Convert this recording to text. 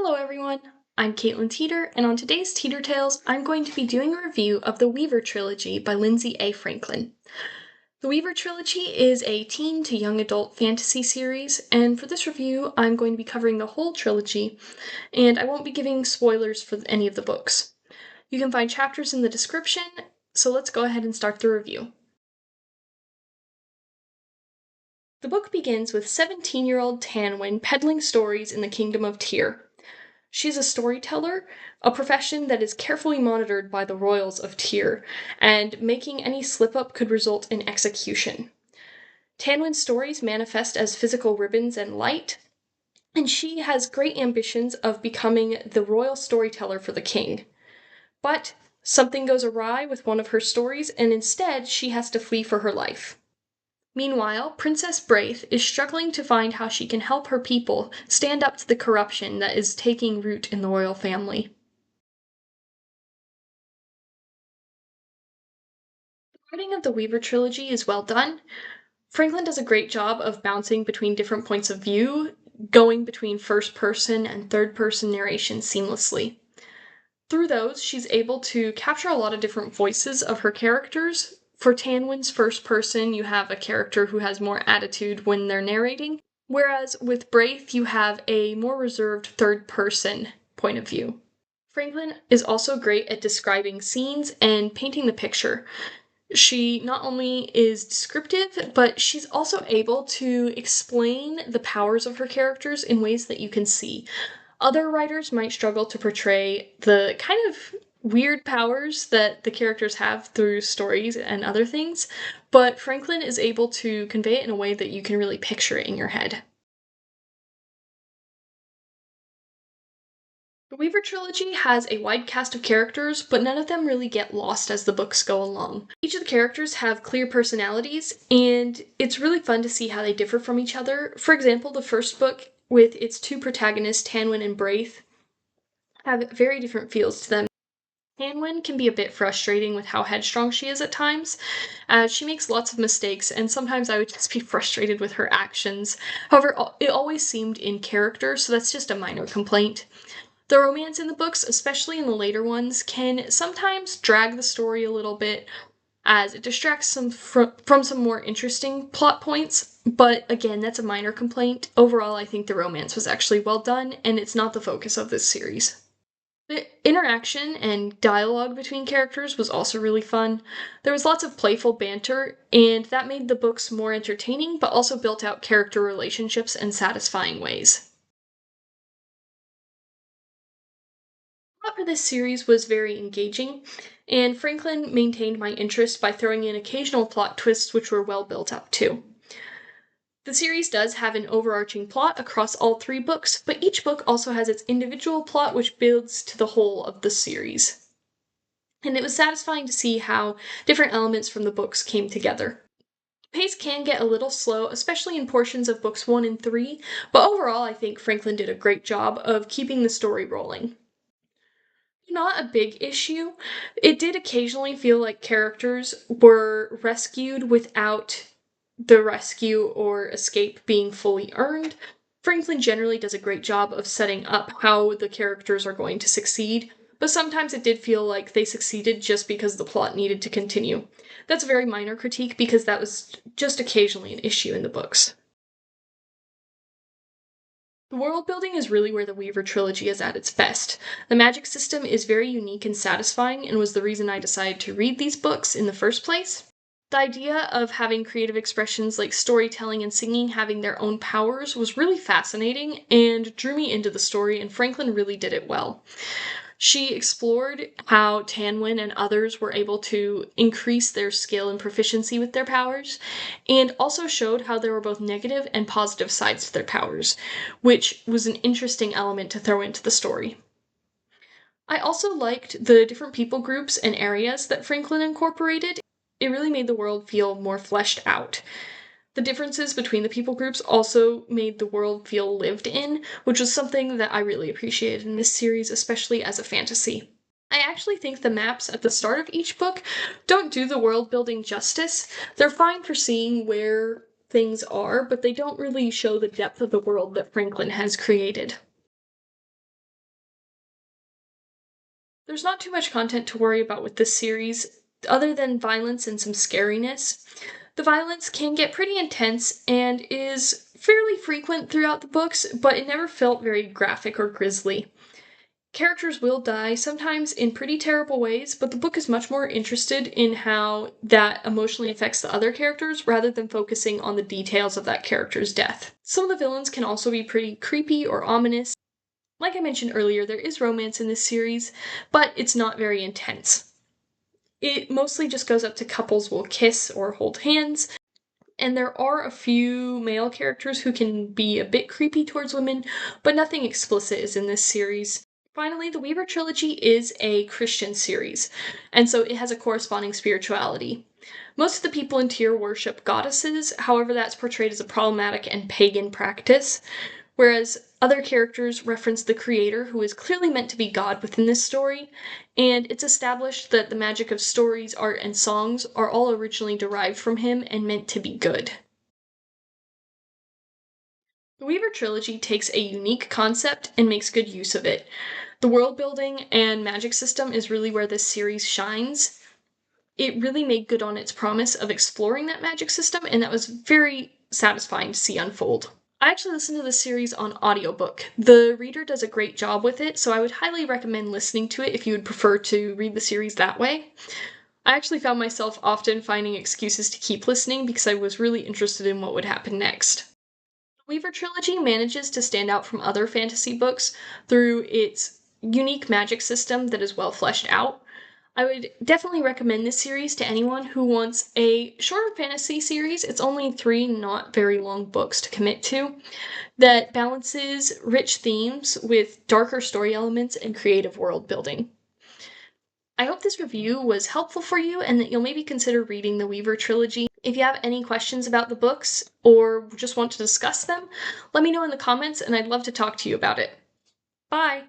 Hello everyone, I'm Caitlin Teeter, and on today's Teeter Tales, I'm going to be doing a review of the Weaver Trilogy by Lindsay A. Franklin. The Weaver Trilogy is a teen to young adult fantasy series, and for this review, I'm going to be covering the whole trilogy, and I won't be giving spoilers for any of the books. You can find chapters in the description, so let's go ahead and start the review. The book begins with 17-year-old Tanwyn peddling stories in the Kingdom of Tyr. She's a storyteller, a profession that is carefully monitored by the royals of Tyr, and making any slip-up could result in execution. Tanwyn's stories manifest as physical ribbons and light, and she has great ambitions of becoming the royal storyteller for the king. But something goes awry with one of her stories, and instead she has to flee for her life. Meanwhile, Princess Braith is struggling to find how she can help her people stand up to the corruption that is taking root in the royal family. The writing of the Weaver trilogy is well done. Franklin does a great job of bouncing between different points of view, going between first person and third person narration seamlessly. Through those, she's able to capture a lot of different voices of her characters. For Tanwyn's first person, you have a character who has more attitude when they're narrating, whereas with Braith, you have a more reserved third person point of view. Franklin is also great at describing scenes and painting the picture. She not only is descriptive, but she's also able to explain the powers of her characters in ways that you can see. Other writers might struggle to portray the kind of weird powers that the characters have through stories and other things, but Franklin is able to convey it in a way that you can really picture it in your head. The Weaver trilogy has a wide cast of characters, but none of them really get lost as the books go along. Each of the characters have clear personalities, and it's really fun to see how they differ from each other. For example, the first book, with its two protagonists, Tanwyn and Braith, have very different feels to them. Tanwyn can be a bit frustrating with how headstrong she is at times, as she makes lots of mistakes, and sometimes I would just be frustrated with her actions. However, it always seemed in character, so that's just a minor complaint. The romance in the books, especially in the later ones, can sometimes drag the story a little bit as it distracts from some more interesting plot points, but again, that's a minor complaint. Overall, I think the romance was actually well done, and it's not the focus of this series. The interaction and dialogue between characters was also really fun. There was lots of playful banter, and that made the books more entertaining, but also built out character relationships in satisfying ways. The plot for this series was very engaging, and Franklin maintained my interest by throwing in occasional plot twists which were well built up too. The series does have an overarching plot across all three books, but each book also has its individual plot which builds to the whole of the series. And it was satisfying to see how different elements from the books came together. The pace can get a little slow, especially in portions of books 1 and 3, but overall I think Franklin did a great job of keeping the story rolling. Not a big issue. It did occasionally feel like characters were rescued without the rescue or escape being fully earned. Franklin generally does a great job of setting up how the characters are going to succeed, but sometimes it did feel like they succeeded just because the plot needed to continue. That's a very minor critique because that was just occasionally an issue in the books. The world building is really where the Weaver trilogy is at its best. The magic system is very unique and satisfying, and was the reason I decided to read these books in the first place. The idea of having creative expressions like storytelling and singing having their own powers was really fascinating and drew me into the story, and Franklin really did it well. She explored how Tanwyn and others were able to increase their skill and proficiency with their powers, and also showed how there were both negative and positive sides to their powers, which was an interesting element to throw into the story. I also liked the different people groups and areas that Franklin incorporated. It really made the world feel more fleshed out. The differences between the people groups also made the world feel lived in, which was something that I really appreciated in this series, especially as a fantasy. I actually think the maps at the start of each book don't do the world building justice. They're fine for seeing where things are, but they don't really show the depth of the world that Franklin has created. There's not too much content to worry about with this series, other than violence and some scariness. The violence can get pretty intense and is fairly frequent throughout the books, but it never felt very graphic or grisly. Characters will die, sometimes in pretty terrible ways, but the book is much more interested in how that emotionally affects the other characters rather than focusing on the details of that character's death. Some of the villains can also be pretty creepy or ominous. Like I mentioned earlier, there is romance in this series, but it's not very intense. It mostly just goes up to couples will kiss or hold hands, and there are a few male characters who can be a bit creepy towards women, but nothing explicit is in this series. Finally, the Weaver Trilogy is a Christian series, and so it has a corresponding spirituality. Most of the people in Tyr worship goddesses, however, that's portrayed as a problematic and pagan practice, whereas other characters reference the creator, who is clearly meant to be God within this story, and it's established that the magic of stories, art, and songs are all originally derived from him and meant to be good. The Weaver Trilogy takes a unique concept and makes good use of it. The world building and magic system is really where this series shines. It really made good on its promise of exploring that magic system, and that was very satisfying to see unfold. I actually listened to the series on audiobook. The reader does a great job with it, so I would highly recommend listening to it if you would prefer to read the series that way. I actually found myself often finding excuses to keep listening because I was really interested in what would happen next. The Weaver Trilogy manages to stand out from other fantasy books through its unique magic system that is well fleshed out. I would definitely recommend this series to anyone who wants a shorter fantasy series. It's only 3 not very long books to commit to that balances rich themes with darker story elements and creative world building. I hope this review was helpful for you and that you'll maybe consider reading the Weaver Trilogy. If you have any questions about the books or just want to discuss them, let me know in the comments and I'd love to talk to you about it. Bye!